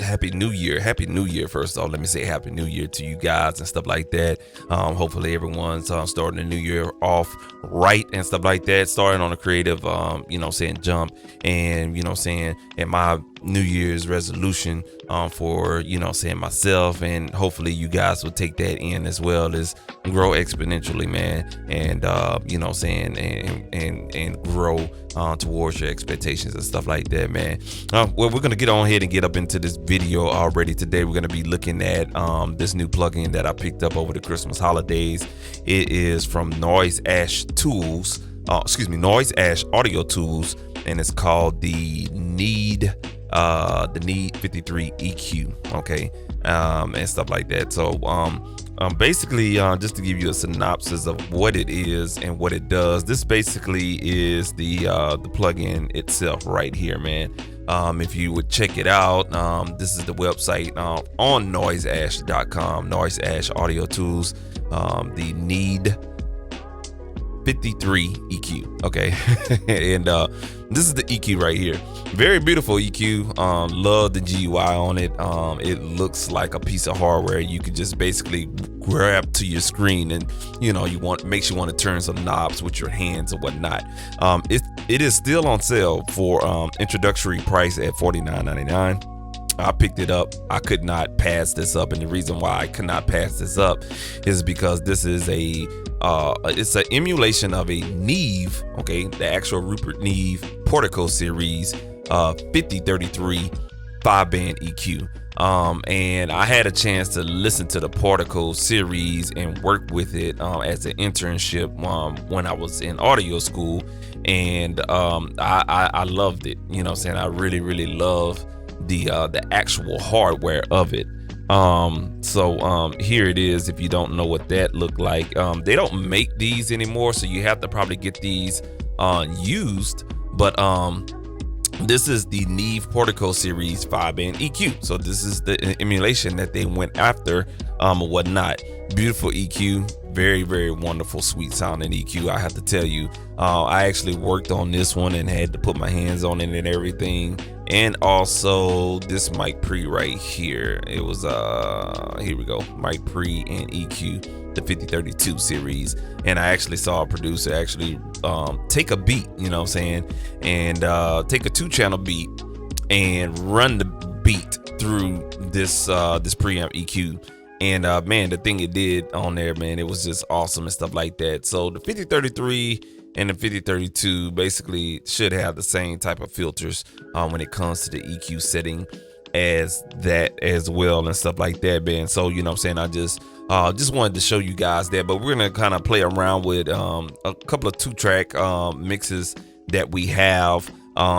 Happy New Year. Happy New Year. First off, let me say Happy New Year to you guys and stuff like that. Hopefully everyone's starting the new year off right and stuff like that. Starting on a creative, jump. And, and my New Year's resolution for, myself, and hopefully you guys will take that in as well, as grow exponentially, man. And, and grow towards your expectations and stuff like that, man. Well, we're going to get on ahead and get up into this video already. Today, we're going to be looking at this new plugin that I picked up over the Christmas holidays. It is from NoiseAsh Audio Tools, and it's called the Need 53 EQ. Okay. And stuff like that. So, basically, just to give you a synopsis of what it is and what it does, this basically is the plugin itself right here, man. If you would check it out, this is the website on noiseash.com, NoiseAsh Audio Tools, the Need 53 EQ. Okay. And this is the EQ right here. Very beautiful EQ. Love the GUI on it. It looks like a piece of hardware you could just basically grab to your screen, and makes you want to turn some knobs with your hands or whatnot. It is still on sale for introductory price at $49.99. I picked it up. I could not pass this up, and the reason why I could not pass this up is because this is it's an emulation of a Neve, okay, the actual Rupert Neve Portico series 5033 5-band EQ. And I had a chance to listen to the Portico series and work with it as an internship when I was in audio school, and I loved it. I really, really love the actual hardware of it. So here it is. If you don't know what that looked like, they don't make these anymore, so you have to probably get these used, but this is the Neve Portico series 5-band EQ. So this is the emulation that they went after, whatnot. Beautiful EQ, very, very wonderful, sweet sounding EQ. I have to tell you, I actually worked on this one and had to put my hands on it and everything. And also this mic pre right here. It was here we go, mic pre and EQ, the 5032 series. And I actually saw a producer actually take a beat, and take a 2-channel beat and run the beat through this preamp EQ. And man, the thing it did on there, man, it was just awesome and stuff like that. So the 5033 and the 5032 basically should have the same type of filters when it comes to the EQ setting as that as well and stuff like that, man. So I just wanted to show you guys that, but we're gonna kind of play around with a couple of 2-track mixes that we have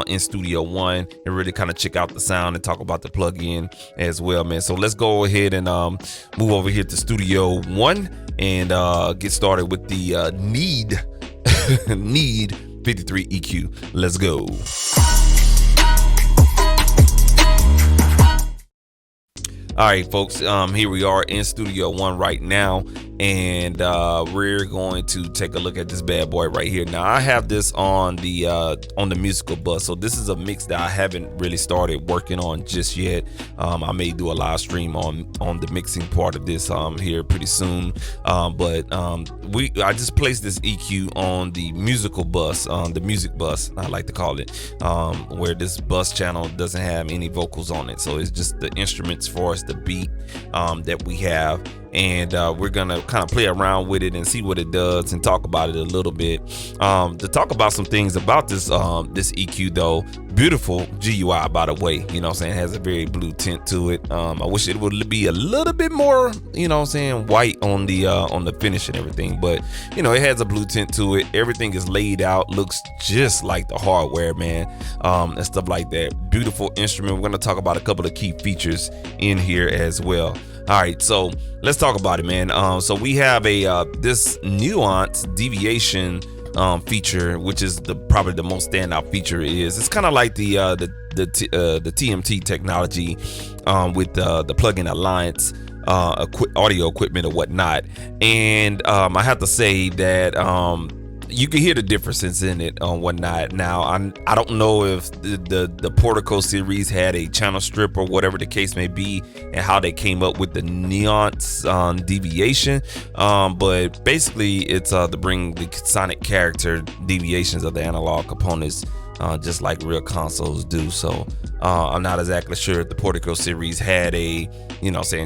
in Studio One, and really kind of check out the sound and talk about the plugin as well, man. So let's go ahead and move over here to Studio One and get started with the Need 53 EQ. Let's go. All right, folks, here we are in Studio One right now, and we're going to take a look at this bad boy right here. Now, I have this on the musical bus, so this is a mix that I haven't really started working on just yet. I may do a live stream on the mixing part of this here pretty soon, but I just placed this EQ on the musical bus, the music bus, I like to call it, where this bus channel doesn't have any vocals on it, so it's just the instruments for us, the beat that we have, and we're gonna kind of play around with it and see what it does and talk about it a little bit. To talk about some things about this this EQ though, beautiful GUI, by the way, it has a very blue tint to it. I wish it would be a little bit more, white on the finish and everything, but it has a blue tint to it. Everything is laid out, looks just like the hardware, man, and stuff like that. Beautiful instrument. We're going to talk about a couple of key features in here as well. All right, so let's talk about it, man. So we have this Nuance Deviation feature, which is probably the most standout feature. It's kind of like the TMT technology with the plugin Alliance audio equipment or whatnot. And I have to say that you can hear the differences in it on whatnot. Now, I don't know if the Portico series had a channel strip or whatever the case may be, and how they came up with the Nuance deviation. But basically, it's to bring the sonic character deviations of the analog components, just like real consoles do. So I'm not exactly sure if the Portico series had a,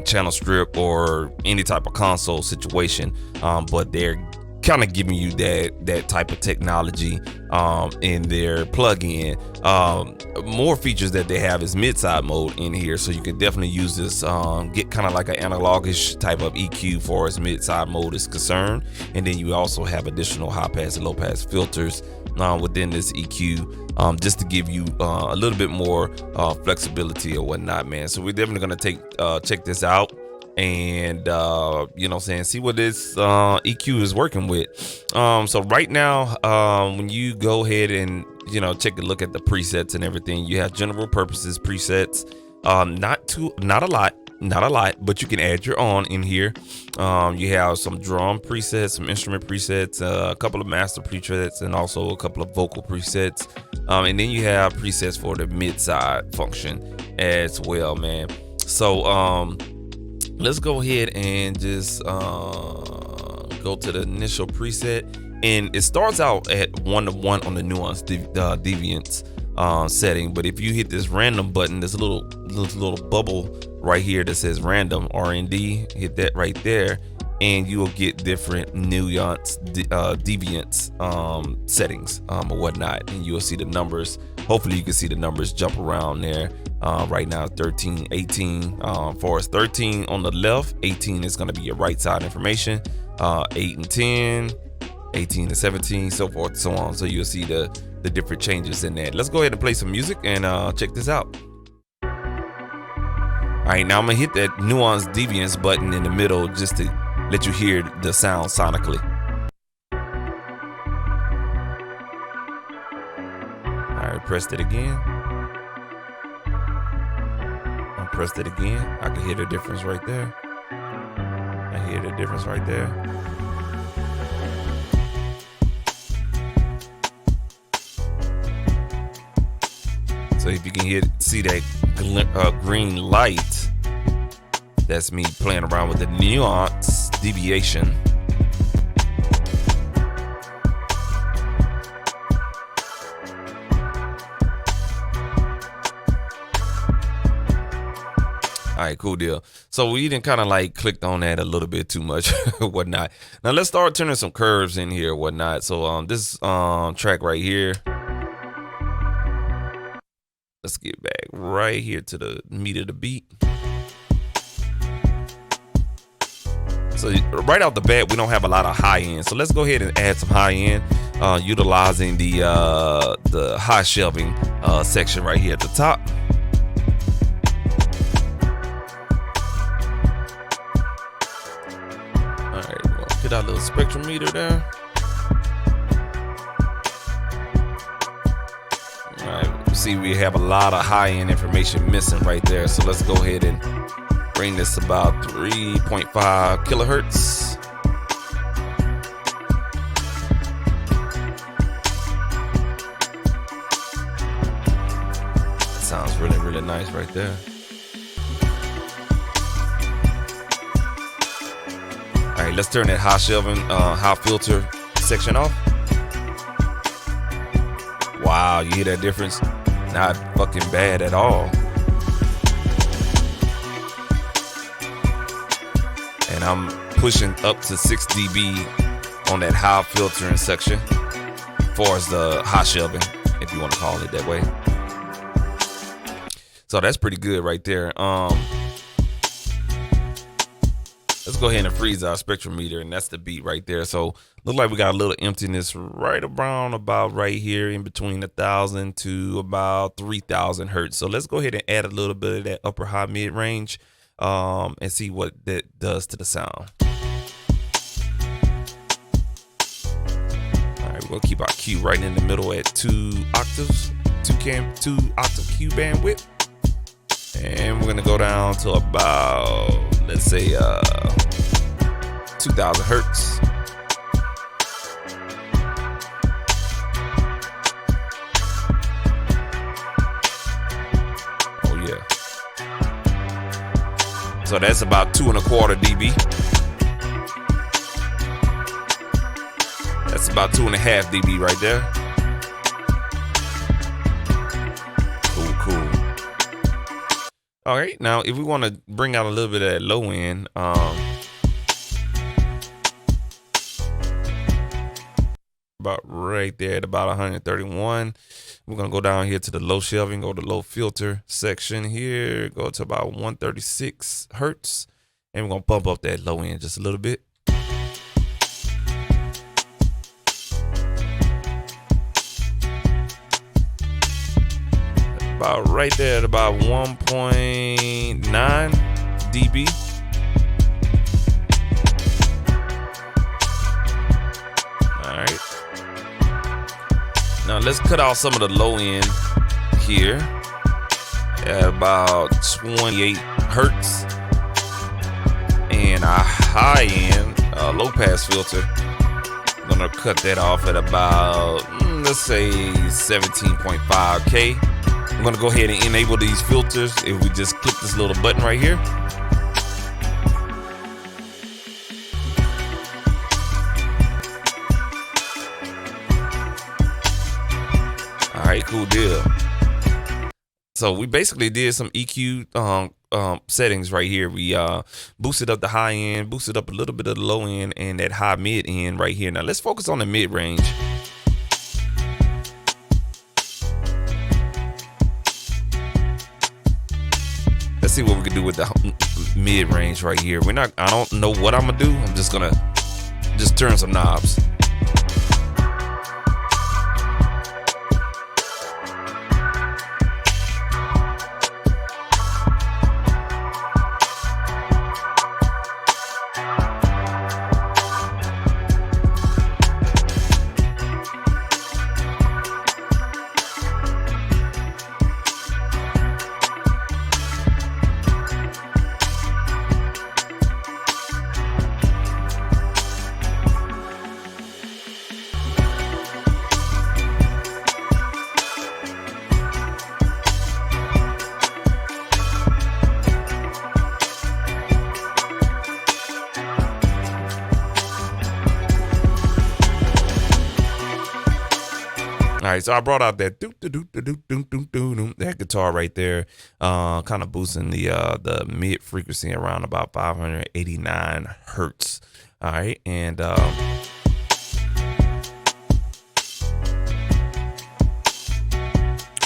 channel strip or any type of console situation, but they're kind of giving you that type of technology in their plug-in. More features that they have is mid-side mode in here, so you can definitely use this, get kind of like an analogish type of EQ for as mid-side mode is concerned. And then you also have additional high pass and low pass filters within this EQ, just to give you a little bit more flexibility or whatnot, man. So we're definitely gonna check this out and see what this EQ is working with. So right now, when you go ahead and take a look at the presets and everything, you have general purposes presets, not a lot, but you can add your own in here. You have some drum presets, some instrument presets, a couple of master presets, and also a couple of vocal presets, and then you have presets for the mid-side function as well, man. So let's go ahead and just go to the initial preset, and it starts out at 1:1 on the Nuance deviance setting. But if you hit this random button, there's a little bubble right here that says random R&D. Hit that right there, and you will get different Nuance deviance settings or whatnot, and you will see the numbers. Hopefully you can see the numbers jump around there. Right now 13, 18, for us 13 on the left, 18 is going to be your right side information, 8 and 10, 18 and 17, so forth, so on. So you'll see the different changes in that. Let's go ahead and play some music and check this out. All right, now I'm gonna hit that Nuance deviance button in the middle just to let you hear the sound sonically. All right, pressed it again. I pressed it again. I can hear the difference right there. I hear the difference right there. So if you can see that green light, that's me playing around with the Nuance deviation. All right, cool deal. So we didn't kind of like clicked on that a little bit too much, whatnot. Now let's start turning some curves in here, whatnot. So this track right here. Let's get back right here to the meat of the beat. So right out the bat, we don't have a lot of high end. So let's go ahead and add some high end, utilizing the high shelving section right here at the top. All right, we'll get our little spectrum meter there. See, we have a lot of high-end information missing right there, so let's go ahead and bring this about 3.5 kilohertz. That sounds really nice right there. All right, let's turn that high shelving, high filter section off. Wow, you hear that difference? Not fucking bad at all. And I'm pushing up to 6 dB on that high filtering section, as far as the high shelving, if you want to call it that way. So that's pretty good right there. Let's go ahead and freeze our spectrometer, and that's the beat right there. So look like we got a little emptiness right around about right here in between 1,000 to about 3,000 hertz. So let's go ahead and add a little bit of that upper high mid range and see what that does to the sound. All right, we'll keep our Q right in the middle at 2 octaves, 2 octave Q bandwidth. And we're gonna go down to about, let's say 2,000 hertz. So that's about 2.25 dB. That's about 2.5 dB right there. Cool. All right, now if we want to bring out a little bit of that low end, about right there at about 131. We're gonna go down here to the low shelving, go to low filter section here, go to about 136 hertz, and we're gonna bump up that low end just a little bit. About right there at about 1.9 dB. All right. Now let's cut out some of the low end here at about 28 hertz, and a high end low pass filter. I'm gonna cut that off at about let's say 17.5K. I'm gonna go ahead and enable these filters if we just click this little button right here. All right, cool deal. So we basically did some EQ settings right here. We boosted up the high end, boosted up a little bit of the low end, and that high mid end right here. Now let's focus on the mid range. Let's see what we can do with the mid range right here. I don't know what I'm gonna do. I'm just gonna turn some knobs. All right, so I brought out that that guitar right there, kind of boosting the mid frequency around about 589 hertz. All right, and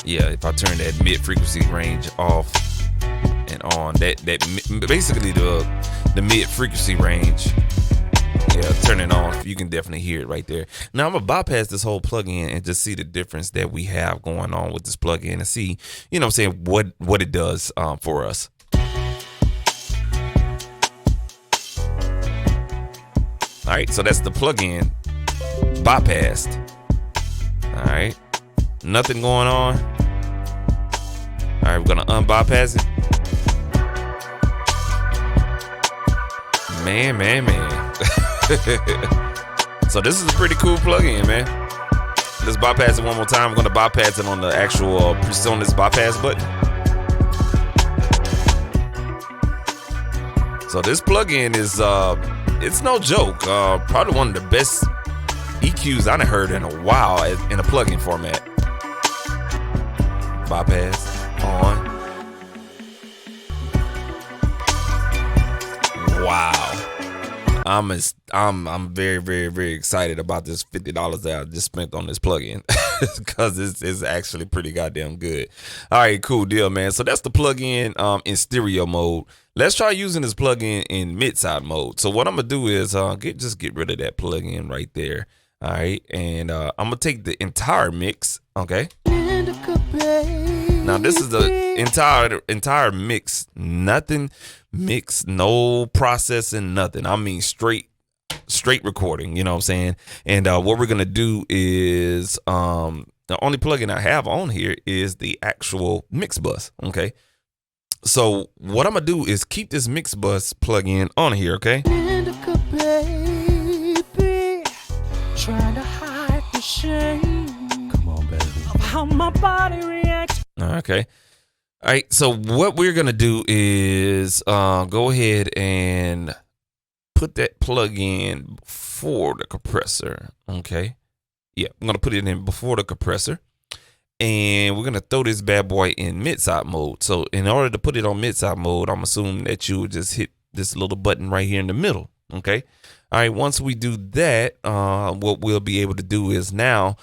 yeah, if I turn that mid frequency range off and on, that basically the mid frequency range. Yeah, turn it on. You can definitely hear it right there. Now I'm gonna bypass this whole plugin and just see the difference that we have going on with this plugin and see, you know what I'm saying, what it does for us. All right, so that's the plugin bypassed. All right, nothing going on. All right, we're gonna unbypass it. Man. So this is a pretty cool plugin, man. Let's bypass it one more time. I'm going to bypass it on the actual PreSonus bypass button. So this plugin is it's no joke. Probably one of the best EQs I've heard in a while in a plugin format. Bypass on. Wow. I'm very excited about this $50 that I just spent on this plugin because it's actually pretty goddamn good. All right, cool deal, man. So that's the plugin in stereo mode. Let's try using this plugin in mid-side mode. So what I'm gonna do is just get rid of that plugin right there. All right, and I'm gonna take the entire mix. Okay. Now this is the entire mix. Nothing mix, no processing, nothing. I mean straight recording, you know what I'm saying? And what we're gonna do is the only plugin I have on here is the actual mix bus. Okay. So what I'm gonna do is keep this mix bus plugin on here, okay? Trying to hide the shame. Come on, baby. Of how my body reacts. Okay. All right, so what we're gonna do is go ahead and put that plug in before the compressor. Okay, yeah, I'm gonna put it in before the compressor, and we're gonna throw this bad boy in mid-side mode. So in order to put it on mid-side mode, I'm assuming that you would just hit this little button right here in the middle. Okay, all right. Once we do that, what we'll be able to do is now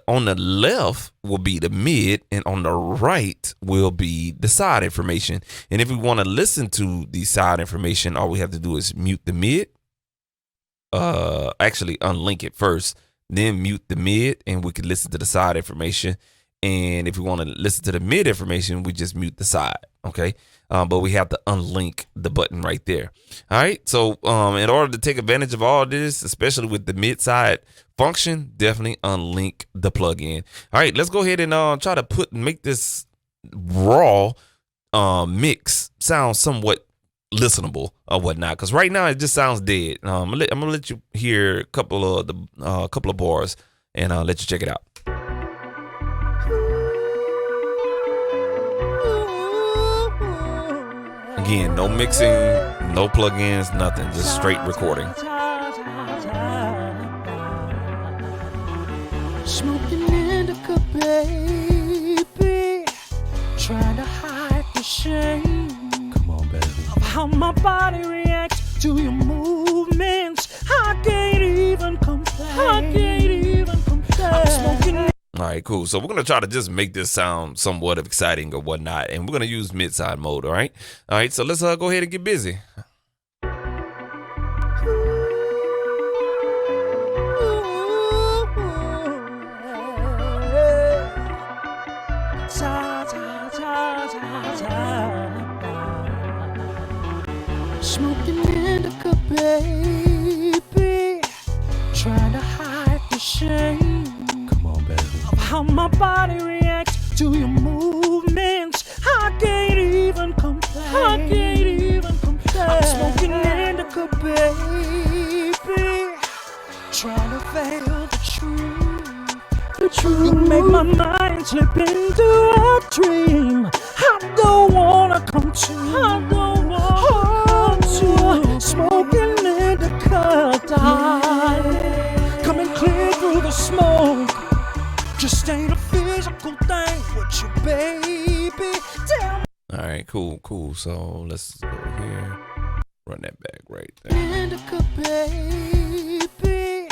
on the left will be the mid, and on the right will be the side information. And if we want to listen to the side information, all we have to do is mute the mid. Actually unlink it first, then mute the mid, and we can listen to the side information. And if we want to listen to the mid information, we just mute the side. Okay. But we have to unlink the button right there. All right. So in order to take advantage of all this, especially with the mid side function, definitely unlink the plugin. All right, let's go ahead and try to make this raw mix sound somewhat listenable or whatnot, because right now it just sounds dead. I'm gonna let you hear a couple of bars and let you check it out. Again, no mixing, no plugins, nothing, just straight recording. Smoking indica, baby, trying to hide the shame. Come on, baby. Of how my body reacts to your movements. I can't even complain. I'm smoking. All right, cool. So we're going to try to just make this sound somewhat of exciting or whatnot, and we're going to use mid-side mode, all right? All right, so let's go ahead and get busy. Smoking indica, baby, trying to hide the shame. Come on, baby. Of how my body reacts to your movements. I can't even complain. I'm smoking indica, baby, trying to veil the truth. You make my mind slip into a dream. I don't wanna come to. Smoking indica, darling, coming clear through the smoke. Just ain't a physical thing with you, baby. Tell me. All right, cool. So let's go here, run that back right there. Indica, baby,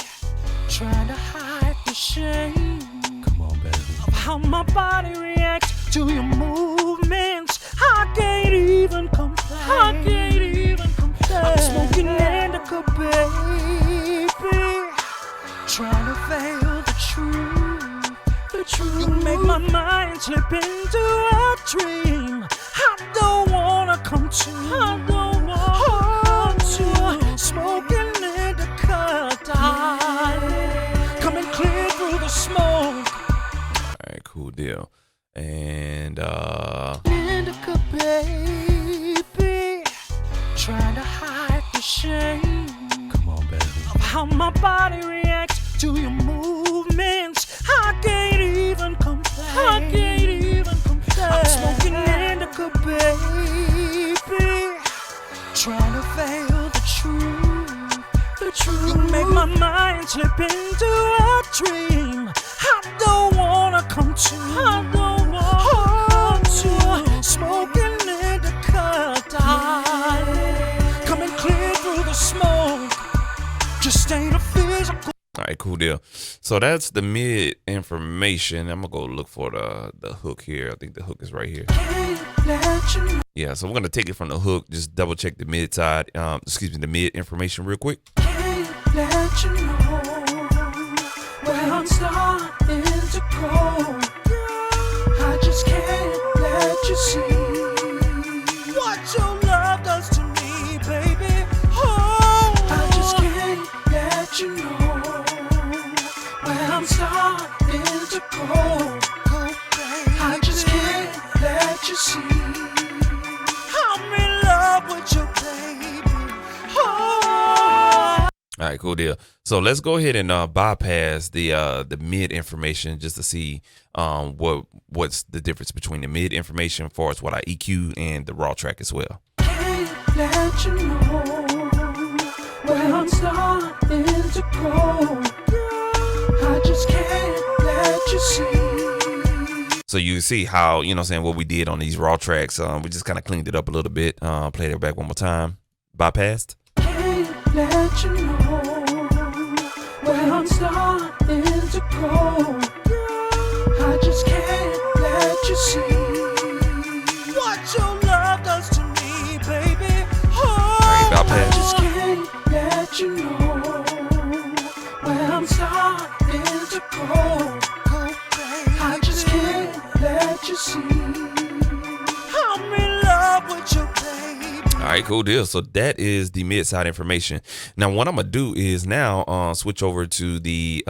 trying to hide the shame. Come on, baby. Of how my body reacts to your movements. I can't even complain. I'm smoking indica, baby, trying to veil the truth. You make my mind slip into a dream. I don't wanna come to. Smoking indica, darling, coming clear through the smoke. All right, cool deal. And Indica, baby, trying to hide the shame. Come on, baby. Of how my body reacts to your movements. I can't even complain. I'm smoking indica, baby, trying to veil the truth. You make my mind slip into a dream. I don't wanna come to. Smoking indica, darling, coming clear through the smoke. Just ain't a physical. all right, cool deal. So that's the mid information. I'm gonna go look for the hook here. I think the hook is right here. Yeah, so we're gonna take it from the hook. Just double check the mid side. The mid information real quick. Can't let you know where I'm starting to go. I just can't let you see what your love does to me, baby. Oh, I just can't let you know where I'm starting to go. I just can't let you see I'm in love with you, baby. Oh. All right, cool deal. So let's go ahead and bypass the mid information just to see what's the difference between the mid information as far as what I EQ and the raw track as well. Can't let you know where I'm starting to go. I just can't let you see. So you see how, you know what I'm saying, what we did on these raw tracks. We just kind of cleaned it up a little bit. Played it back one more time. Bypassed. Can't let you know where I'm starting to go. I just can't let you see what your love does to me, baby. Oh, All right, I bypass. just can't let you know where I'm starting to go. I just can't let you see I'm in love with you, baby. All right, cool deal. So that is the mid side information. Now, what I'm gonna do is now switch over to the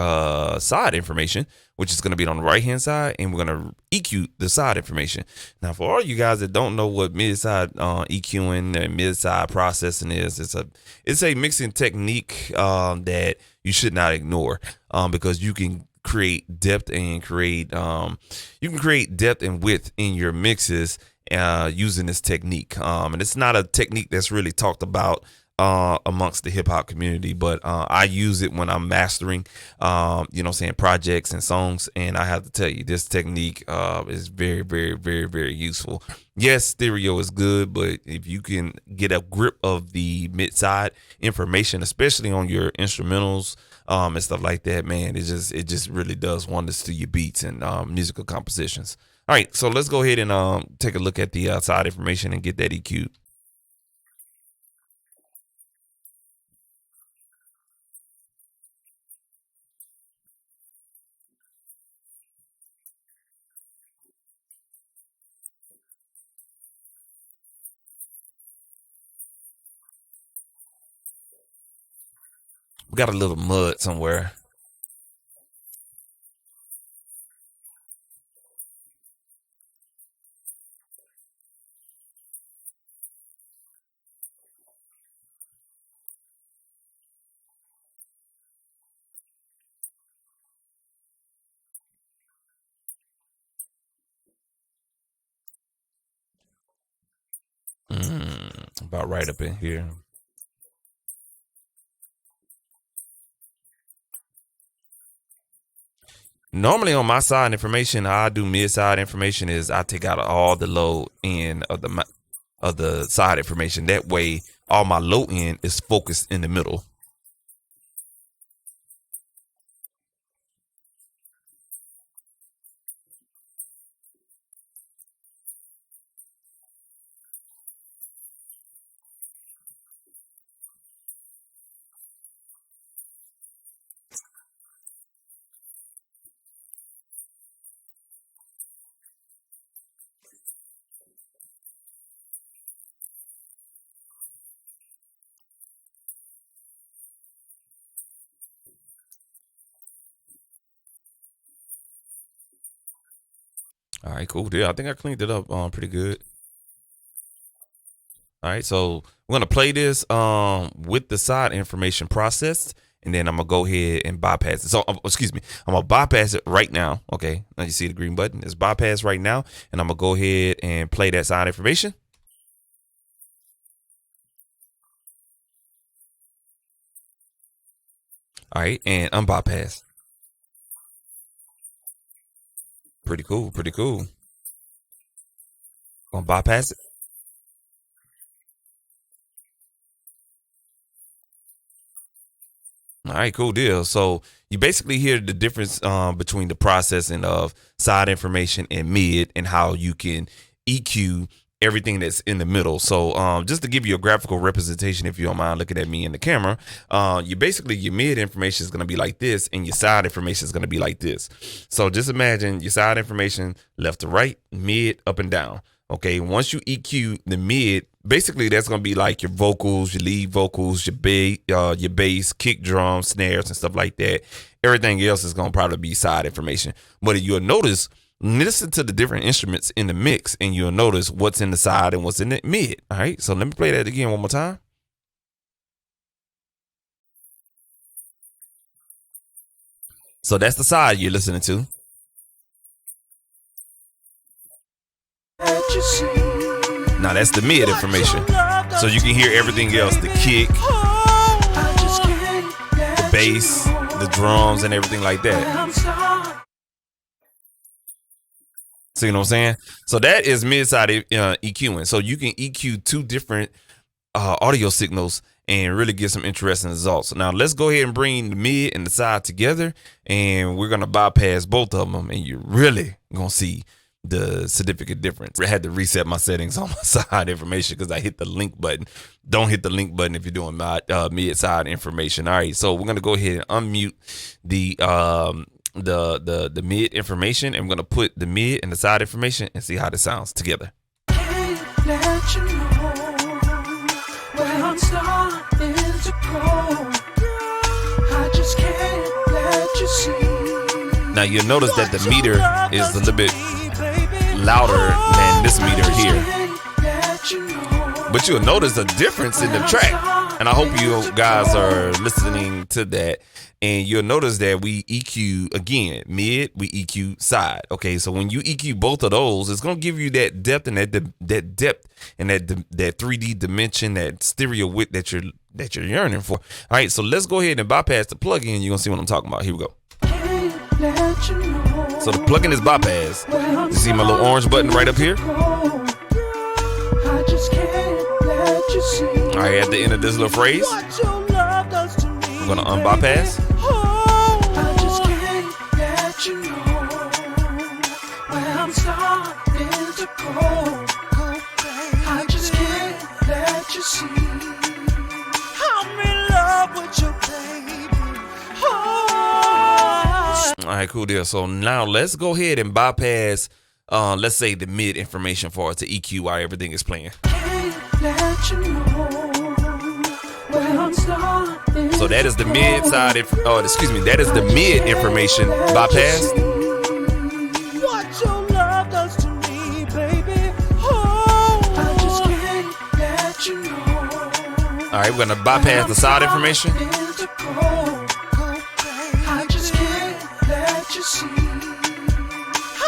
side information, which is gonna be on the right hand side, and we're gonna EQ the side information. Now, for all you guys that don't know what mid side EQing and mid side processing is, it's a mixing technique that you should not ignore because you can create depth and create depth and width in your mixes using this technique. And it's not a technique that's really talked about amongst the hip hop community, but I use it when I'm mastering, projects and songs. And I have to tell you, this technique is very, very, very, very useful. Yes, stereo is good, but if you can get a grip of the mid side information, especially on your instrumentals and stuff like that, man, it just really does wonders to your beats and musical compositions. All right, so let's go ahead and take a look at the side information and get that EQ'd. We got a little mud somewhere. About right up in here. Normally on my side information, how I do mid side information is I take out all the low end of the side information. That way, all my low end is focused in the middle. All right, cool deal. I think I cleaned it up pretty good. All right, so we're gonna play this with the side information processed, and then I'm gonna go ahead and bypass it. So excuse me, I'm gonna bypass it right now. Okay, now you see the green button. It's bypassed right now, and I'm gonna go ahead and play that side information. All right, and unbypass. Pretty cool, pretty cool. Gonna bypass it. All right, cool deal. So you basically hear the difference between the processing of side information and mid, and how you can EQ everything that's in the middle. So just to give you a graphical representation, if you don't mind looking at me in the camera, you basically, your mid information is going to be like this, and your side information is going to be like this. So just imagine your side information left to right, mid up and down. Okay, once you EQ the mid, basically that's gonna be like your vocals, your lead vocals, your bass, kick drums, snares, and stuff like that. Everything else is gonna probably be side information. But you'll notice, listen to the different instruments in the mix, and you'll notice what's in the side and what's in the mid. All right, so let me play that again one more time. So that's the side you're listening to. Now that's the mid information. So you can hear everything else, the kick, the bass, the drums, and everything like that. So you know what I'm saying? So that is mid-side EQing. So you can EQ two different audio signals and really get some interesting results. Now let's go ahead and bring the mid and the side together, and we're gonna bypass both of them, and you're really gonna see the significant difference. I had to reset my settings on my side information because I hit the link button. Don't hit the link button if you're doing my mid-side information. All right, so we're gonna go ahead and unmute the mid information, and we're gonna put the mid and the side information and see how this sounds together. Let you know where I'm starting to go. I just can't let you see. Now you'll notice that the meter is a little bit louder than this meter here, but you'll notice a difference in the track, and I hope you guys are listening to that. And you'll notice that we EQ again mid, we EQ side. Okay, so when you EQ both of those, it's gonna give you that depth and that depth and that 3D dimension, that stereo width that you're yearning for. All right, so let's go ahead and bypass the plugin. You're gonna see what I'm talking about. Here we go. So the plugin is bypassed. You see my little orange button right up here? All right, at the end of this little phrase, we're gonna unbypass. I just can't let you know where I'm starting to go. I just can't let you see I'm in love with you, baby. All right, cool deal. So now let's go ahead and bypass, let's say the mid information for us to EQ while everything is playing. Let you know where I'm starting. So that is the mid side. That is the mid information bypassed. What your love does to me, baby. I just can't let you know. All right, we're gonna bypass the side information. I just can't let you see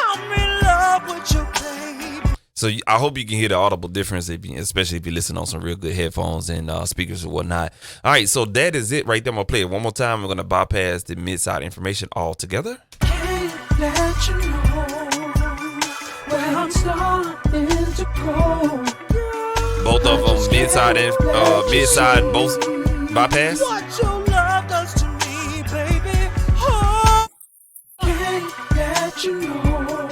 I'm in love with you, baby. So I hope you can hear the audible difference, especially if you listen on some real good headphones and speakers or whatnot. All right, so that is it right there. I'm gonna play it one more time. We're gonna bypass the mid-side information altogether. Let you know where I'm starting to go. Both of them mid-side, both bypass. What your love does to me, baby. Can't let you know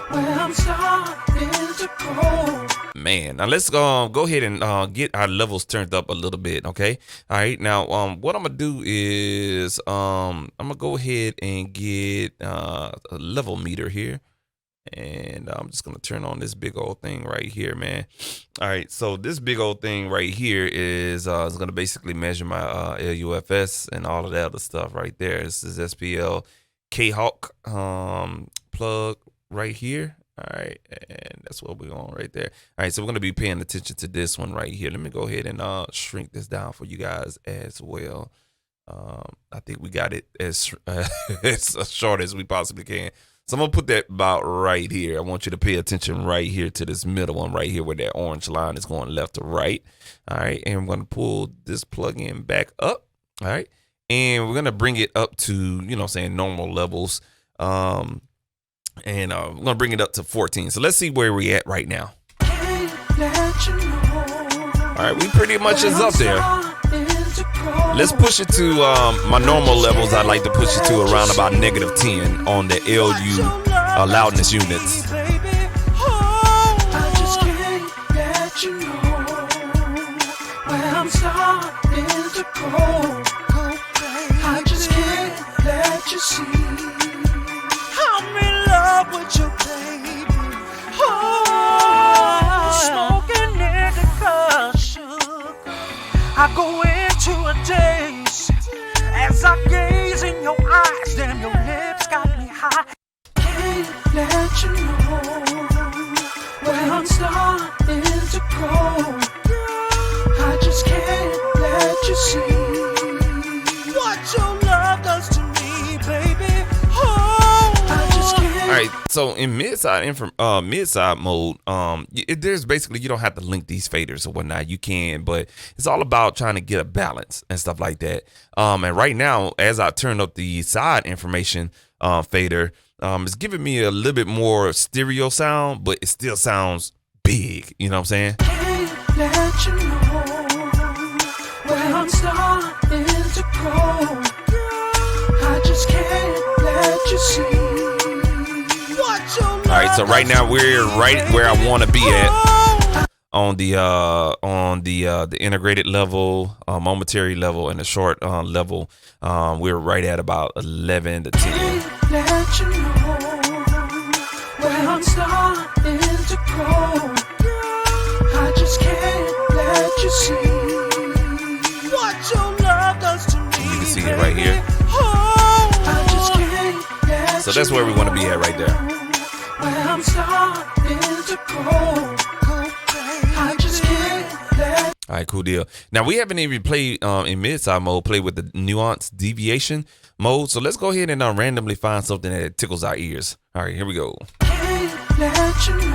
where I'm starting to go. Man, now let's go ahead and get our levels turned up a little bit, okay? All right, now what I'm gonna do is I'm gonna go ahead and get a level meter here, and I'm just gonna turn on this big old thing right here, man. All right, so this big old thing right here is gonna basically measure my LUFS and all of that other stuff right there. This is SPL K-Hawk plug right here. All right, and that's what we're on right there. All right, so we're going to be paying attention to this one right here. Let me go ahead and shrink this down for you guys as well. I think we got it as short as we possibly can. So I'm going to put that about right here. I want you to pay attention right here to this middle one right here where that orange line is going left to right. All right, and I'm going to pull this plug-in back up. All right, and we're going to bring it up to, normal levels. And we're gonna bring it up to 14. So let's see where we at right now. All right, we pretty much is up there. Let's push it to my normal levels. I'd like to push it to around about -10 on the LU loudness units. I just can't let you know where I'm starting to go. I just can't let you see I'm in love with you, baby. Smoking indica sugar. I go into a daze as I gaze in your eyes. Damn, your lips got me high. Can't let you know where I'm starting to go. I just can't let you see what your love does to me, baby. So in mid-side mode, there's basically, you don't have to link these faders or whatnot. You can, but it's all about trying to get a balance and stuff like that. And right now, as I turn up the side information fader, it's giving me a little bit more stereo sound, but it still sounds big. You know what I'm saying? Let you know where I'm starting to go. I just can't let you see. All right, so right now we're right where I want to be at on the integrated level, momentary level, and the short level. We're right at about 11 to 10. Let you know where I'm starting to go. I just can't let you see what your love does to me. You can see it right here. I just can't let So that's where we want to be at right there. where I'm starting to go. I just can't let. All right, cool deal. Now we haven't even played in mid-side mode, play with the Nuance Deviation mode. So let's go ahead and randomly find something that tickles our ears. All right, here we go. Let you know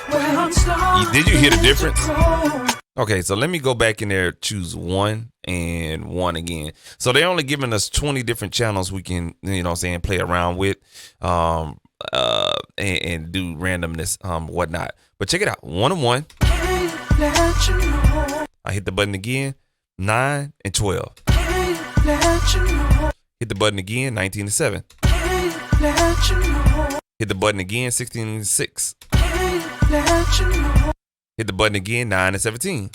where I'm starting. Did you hear the difference? to go. Okay, so let me go back in there, choose 1 and 1 again. So they're only giving us 20 different channels we can, you know what I'm saying, play around with and do randomness, whatnot. But check it out, 1 and 1. Let you know. I hit the button again, 9 and 12. Let you know. Hit the button again, 19 and 7. Let you know. Hit the button again, 16 and 6. Let you know. Hit the button again, 9 and 17.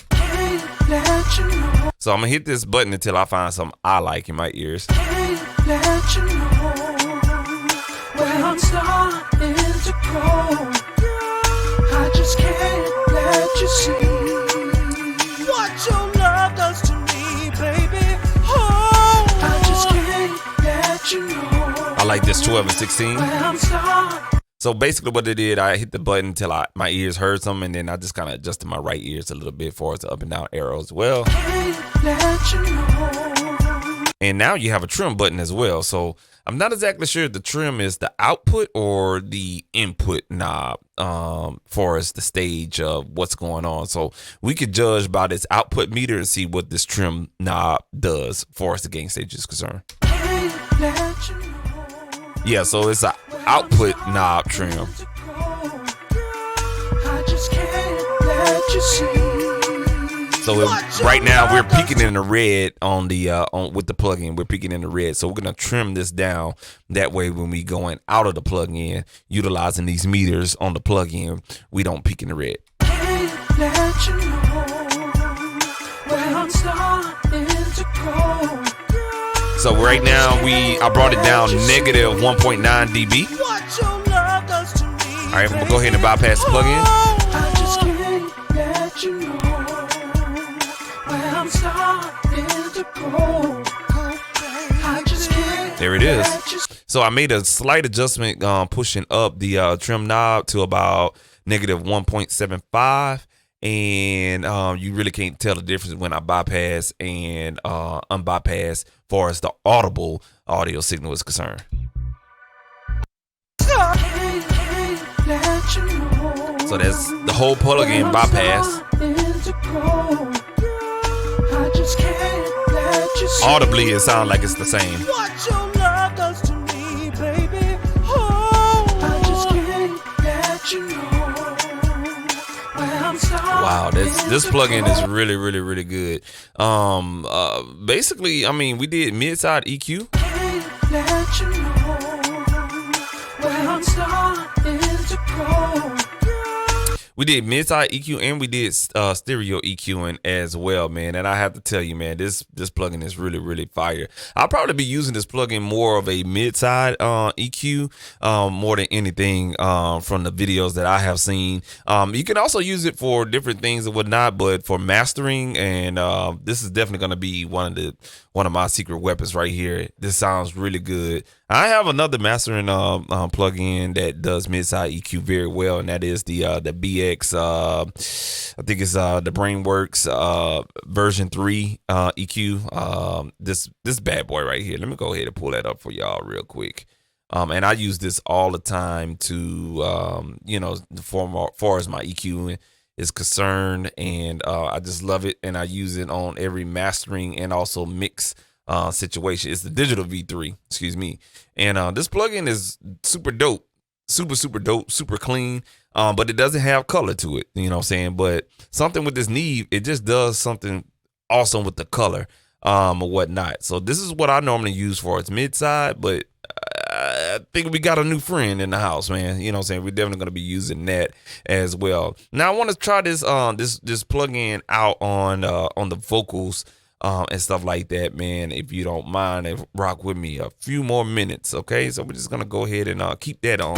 Let you know. So I'm gonna hit this button until I find something I like in my ears. Let you know where I'm starting to go. I just can't let you see what your love does to me, baby. Oh, I just can't let you know. I like this 12 and 16. Where I'm starting. So basically what it did, I hit the button until my ears heard something, and then I just kind of adjusted my right ears a little bit for the up and down arrow as well. Let you know. And now you have a trim button as well. So I'm not exactly sure if the trim is the output or the input knob for us, the stage of what's going on. So we could judge by this output meter and see what this trim knob does for us, the gain stage is concerned. Let you know. Yeah, so it's an output knob trim. I just can't let you see. So right now we're peaking in the red on the with the plugin. We're peaking in the red. So we're gonna trim this down. That way, when we going out of the plugin, utilizing these meters on the plugin, we don't peak in the red. Let you know where I'm starting to go. So right now I brought it down negative 1.9 dB. What your love does to me. All right, I'm gonna go ahead and bypass the plugin. I just can't let you know where I'm starting to go. I just can't. There it is. let you So I made a slight adjustment, pushing up the trim knob to about negative 1.75. And you really can't tell the difference when I bypass and unbypass far as the audible audio signal is concerned. let you know. So that's the whole plugin bypass. I just can't let you see. Audibly, it sounds like it's the same. What your love does to me, baby. Oh, I just can't let you know where I'm starting. Wow, this plugin is really, really, really good. Basically, I mean, we did mid-side EQ. Let you know where I'm starting to go. We did mid-side EQ and we did stereo EQing as well, man. And I have to tell you, man, this plugin is really, really fire. I'll probably be using this plugin more of a mid-side EQ more than anything from the videos that I have seen. You can also use it for different things and whatnot, but for mastering, and this is definitely going to be one of my secret weapons right here. This sounds really good. I have another mastering plugin that does mid-side EQ very well, and that is the BX. I think it's the BrainWorks version 3 EQ. This bad boy right here. Let me go ahead and pull that up for y'all real quick. And I use this all the time to, you know, far as my EQ is concerned, and I just love it, and I use it on every mastering and also mix situation. It's the digital V3, excuse me, and this plugin is super dope, super dope, super clean, but it doesn't have color to it, you know what I'm saying? But something with this Neve, it just does something awesome with the color or whatnot. So this is what I normally use for its mid side, but I think we got a new friend in the house, man. You know what I'm saying? We're definitely going to be using that as well. Now I want to try this this plugin out on the vocals and stuff like that, man. If you don't mind, and rock with me a few more minutes, okay? So we're just going to go ahead and keep that on.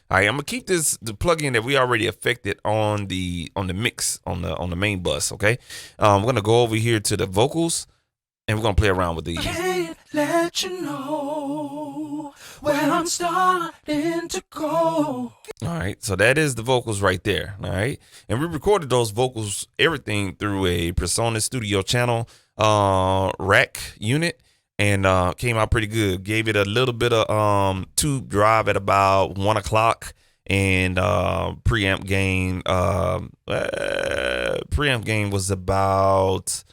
All right, I'm gonna keep the plugin that we already affected on the mix on the main bus. Okay, we're gonna go over here to the vocals, and we're gonna play around with these. Can't let you know where I'm starting to go. All right, so that is the vocals right there. All right, and we recorded those vocals, everything through a Persona Studio channel rack unit. And came out pretty good. Gave it a little bit of tube drive at about 1 o'clock, and preamp gain was about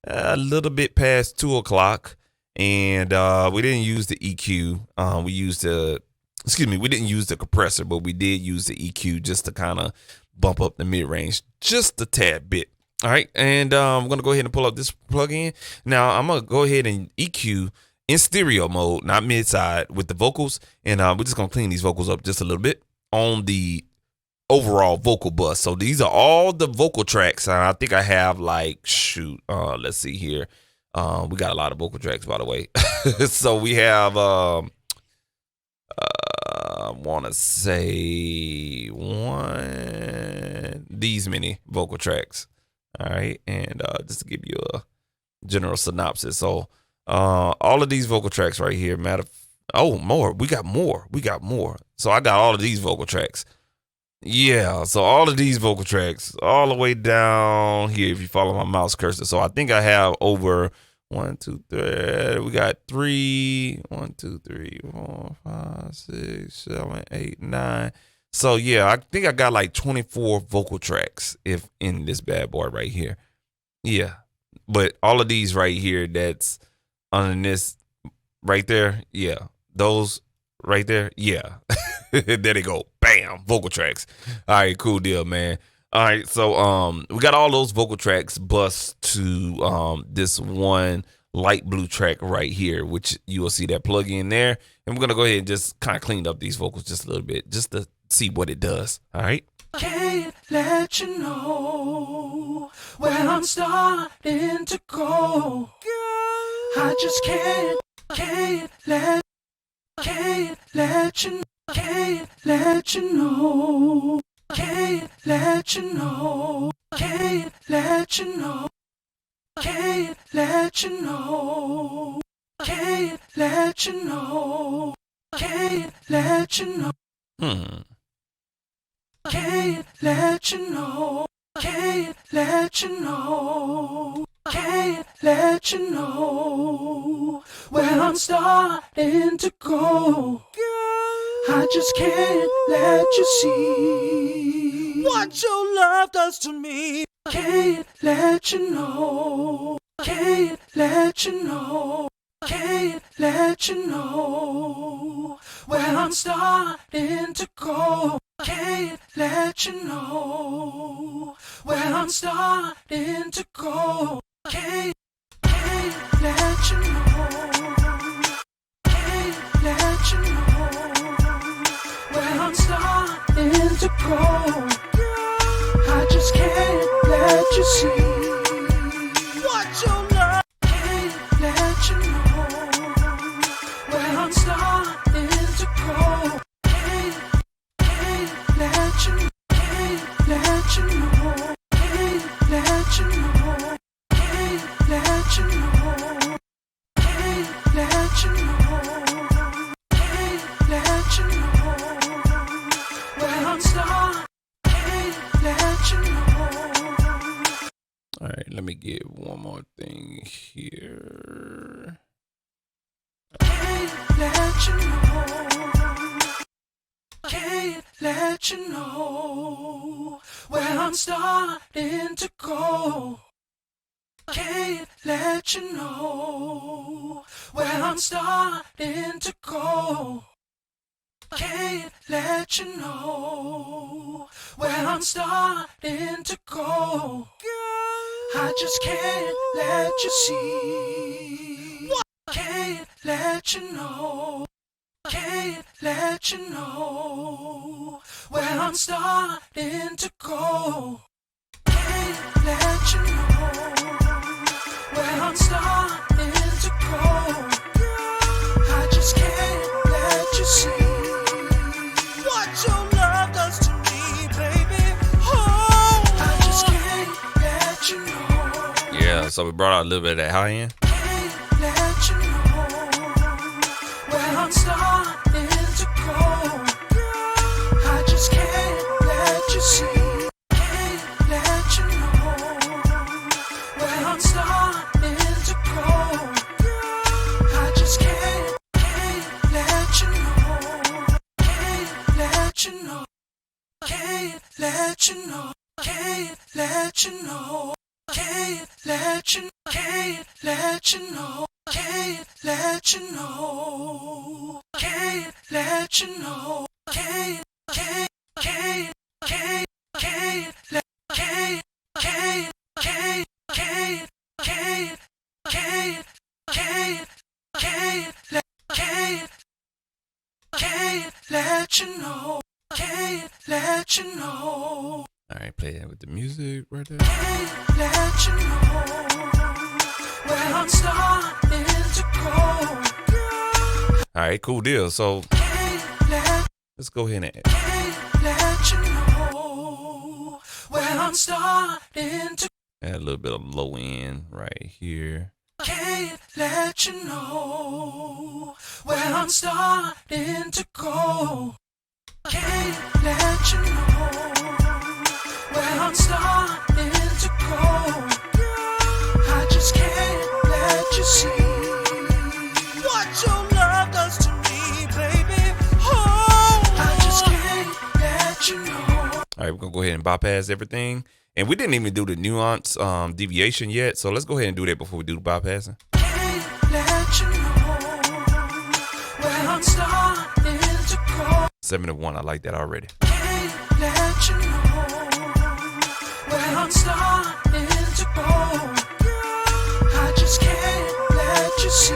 a little bit past 2 o'clock, and we didn't use the EQ. We didn't use the compressor, but we did use the EQ just to kind of bump up the mid range just a tad bit. All right, and I'm going to go ahead and pull up this plugin. Now, I'm going to go ahead and EQ in stereo mode, not mid-side, with the vocals. And we're just going to clean these vocals up just a little bit on the overall vocal bus. So these are all the vocal tracks. I think I have like, let's see here. We got a lot of vocal tracks, by the way. So we have, I want to say these many vocal tracks. All right, and just to give you a general synopsis, so all of these vocal tracks right here, we got more. So I got all of these vocal tracks. Yeah, so all of these vocal tracks, all the way down here, if you follow my mouse cursor. So I think I have over 1, 2, 3. We got 3, 1, 2, 3, 4, 5, 6, 7, 8, 9. So yeah, I think I got like 24 vocal tracks if in this bad boy right here. Yeah, but all of these right here, that's on this right there. Yeah, those right there. Yeah, there they go. Bam, vocal tracks. All right, cool deal, man. All right, so we got all those vocal tracks bust to this one light blue track right here, which you will see that plug in there, and we're gonna go ahead and just kind of clean up these vocals just a little bit, just to see what it does. All right. Can't let you know where I'm starting to go. I just can't let you know, can't let you know, can't let you know, can't let you know, can't let you know, can't let you know, can't let you know. Can't let you know, can't let you know, can't let you know where I'm starting to go. I just can't let you see what your love does to me. Can't let you know, can't let you know, can't let you know where I'm starting to go. Can't let you know where I'm starting to go. Can't let you know, can't let you know where I'm starting to go. I just can't let you see what your love. Can't let you know where I'm starting to go. Let you know, let you know, let you know, let you know, let you know, let you know where I'm starting, let you know. All right, let me get one more thing here. Let let you know. Can't let you know where I'm starting to go. Can't let you know where I'm starting to go. Can't let you know where I'm starting to go. I just can't let you see. Can't let you know. Can't let you know where I'm starting to go. Can't let you know where I'm starting to go. I just can't let you see what your love does to me, baby. Oh, I just can't let you know. Yeah, so we brought out a little bit of that high end. Can't let you know where I'm starting to go. I just can't let you see. Can't let you know where I'm starting to go. I just can't let you know. Can't let you know. Can't let you know. Can't let you know. Can't let you. Can't let you know. Can't let you know. Can't let you know. Can't let can't let let you know. Can't let you know. All right, play that with the music right there. Can't let you know where I'm starting to go. All right, cool deal. So Can't let's go ahead and let you know where I'm starting to. add a little bit of low end right here. Can't let you know where I'm starting to go. Can't let you know where I'm starting to go. I just can't let you see what your love does to me, baby. Oh, I just can't let you know. All right, we're gonna go ahead and bypass everything. And we didn't even do the nuance deviation yet, so let's go ahead and do that before we do the bypassing. Can't let you know where I'm starting to go. 7 to 1, I like that already. Can't let you know where I'm starting to go. I just can't let you see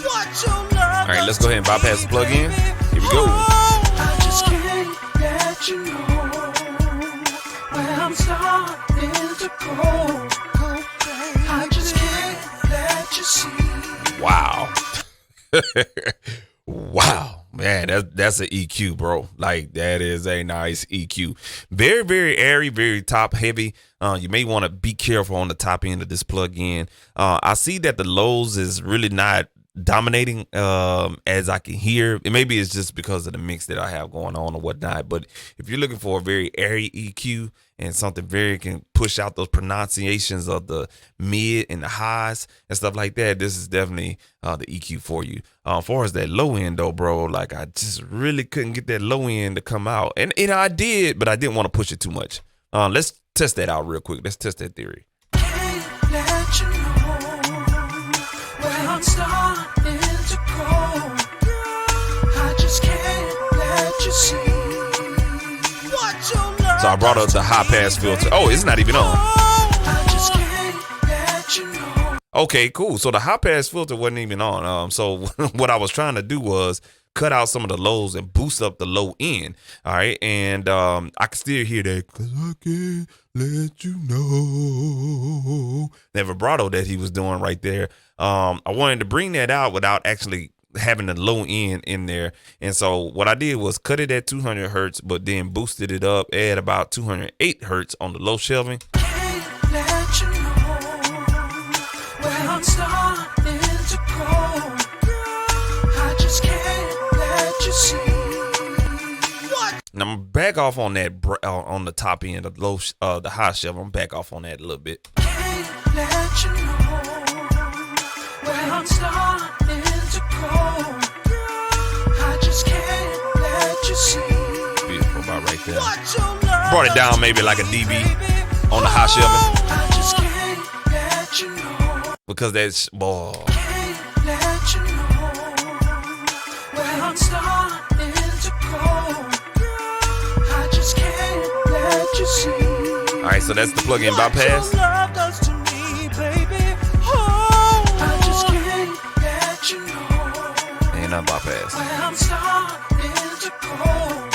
what your love. All right, let's go ahead and bypass the plug-in. Here we go. I just can't let you know where I'm starting to go. I just can't let you see. Wow. Wow, man, that's an EQ, bro. Like, that is a nice EQ. Very, very airy, very top heavy. You may want to be careful on the top end of this plug-in. I see that the lows is really not dominating as I can hear. And maybe it's just because of the mix that I have going on or whatnot. But if you're looking for a very airy EQ and something very can push out those pronunciations of the mid and the highs and stuff like that, this is definitely the EQ for you. As far as that low end though, bro, like I just really couldn't get that low end to come out. And I did, but I didn't want to push it too much. Let's test that out real quick. Let's test that theory. Can't let you know where I'm starting to go. I just can't let you see what your love. So I brought up the high pass filter. Oh, it's not even on. I just can't let you know. Okay, cool. So the high pass filter wasn't even on. So what I was trying to do was cut out some of the lows and boost up the low end. All right. And I can still hear that. 'Cause I can't let you know. That vibrato that he was doing right there. I wanted to bring that out without actually having the low end in there. And so what I did was cut it at 200 hertz, but then boosted it up at about 208 hertz on the low shelving. Can't let you know where I'm starting to go. I just can't let you see what. And I'm back off on that on the top end of the high shelf. I'm back off on that a little bit. Can't let you know where I'm starting to go. I just can't let you see. Beautiful about right there. What your love Brought it down maybe like a dB on the high shelving. I just can't let you know. Because that's, boy. Can't let you know where I'm starting to go. I just can't let you see. All right, so that's the plug-in bypass. What your love does to me, baby. Oh, I just can't let you know And not bypass. where I'm starting to go.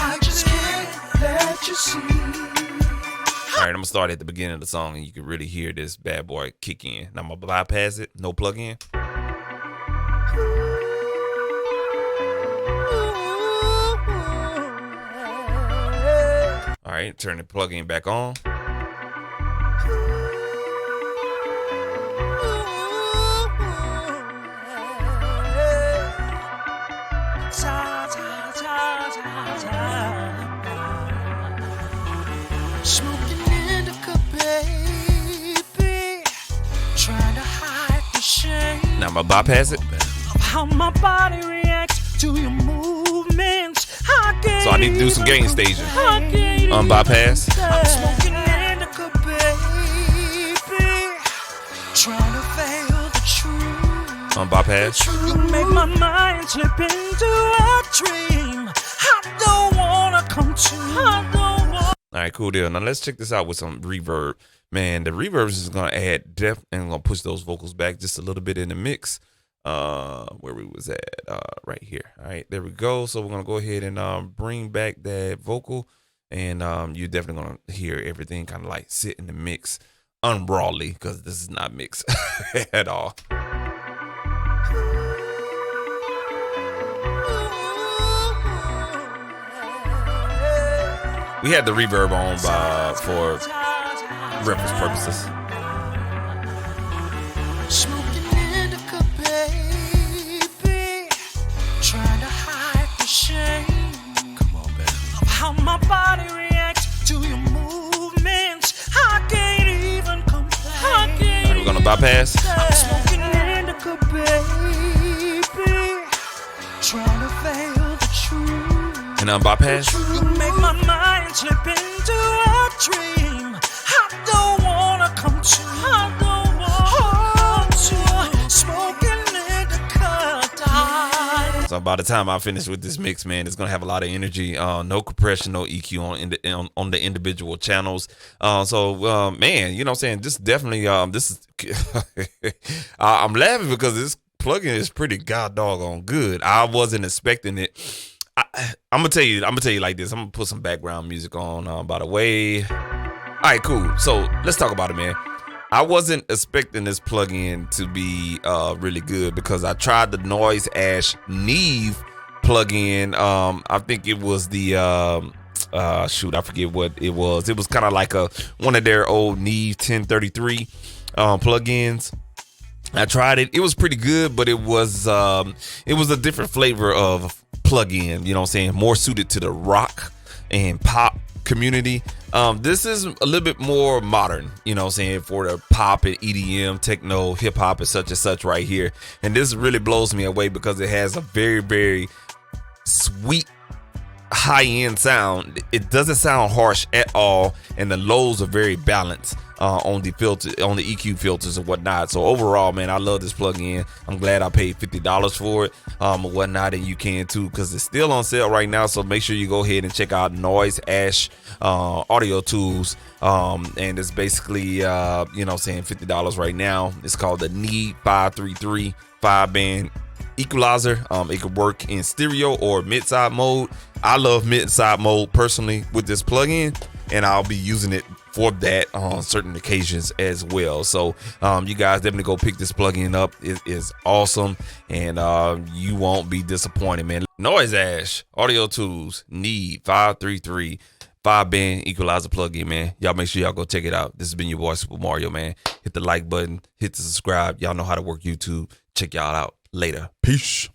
I just can't let you see. All right, I'm gonna start at the beginning of the song, and you can really hear this bad boy kick in. Now I'm gonna bypass it, no plug-in. All right, turn the plug-in back on. Smoking indica, baby. Trying to hide the shame Now I'm gonna bypass it. of how my body reacts to your movements. So I need to do some gain staging. Unbypass. I'm smoking indica, baby. Trying to veil the truth. Unbypass. You make my mind slip into a dream. I don't wanna come to. I don't want. All right, cool deal. Now let's check this out with some reverb. Man, the reverb is gonna add depth and gonna push those vocals back just a little bit in the mix. Where we was at, right here. All right, there we go. So we're gonna go ahead and bring back that vocal, and you're definitely gonna hear everything kind of like sit in the mix unrawly, because this is not mixed at all. We had the reverb on for reference purposes. Smoking indica, baby. Trying to hide the shame Come on, baby. of how my body reacts to your movements. I can't even complain. All right, we're gonna bypass. I'm smoking indica, baby. Trying to veil the truth. And unbypass. You make my mind slip into a dream. I don't wanna come to. I don't wanna come to. Smoking indica, die. So by the time I finish with this mix, man, it's gonna have a lot of energy. No compression, no EQ on the individual channels. Man, you know what I'm saying? This definitely this is I'm laughing because this plugin is pretty god doggone good. I wasn't expecting it. I'm gonna tell you like this. I'm gonna put some background music on by the way. All right, cool. So let's talk about it, man. I wasn't expecting this plugin to be really good because I tried the NoiseAsh Neve plugin. I think it was the I forget what it was. It was kind of like one of their old Neve 1033 plugins. I tried it. It was pretty good, but it was a different flavor of plugin, you know what I'm saying? More suited to the rock and pop community. This is a little bit more modern, you know what I'm saying, for the pop and EDM, techno, hip hop and such right here. And this really blows me away because it has a very, very sweet high-end sound. It doesn't sound harsh at all, and the lows are very balanced on the filter, on the EQ filters and whatnot. So overall, man, I love this plugin. I'm glad I paid $50 for it and whatnot, and you can too because it's still on sale right now. So make sure you go ahead and check out NoiseAsh audio tools, and it's basically you know what I'm saying, $50 right now. It's called the Need 533 5-band equalizer. It could work in stereo or mid-side mode. I love mid-side mode personally with this plugin, and I'll be using it for that on certain occasions as well. So you guys definitely go pick this plugin up. It is awesome, and you won't be disappointed, man. NoiseAsh audio tools Need 533 5-band equalizer plugin, man. Y'all make sure y'all go check it out. This has been your boy Super Mario, man. Hit the like button, hit the subscribe. Y'all know how to work YouTube. Check y'all out later. Peace.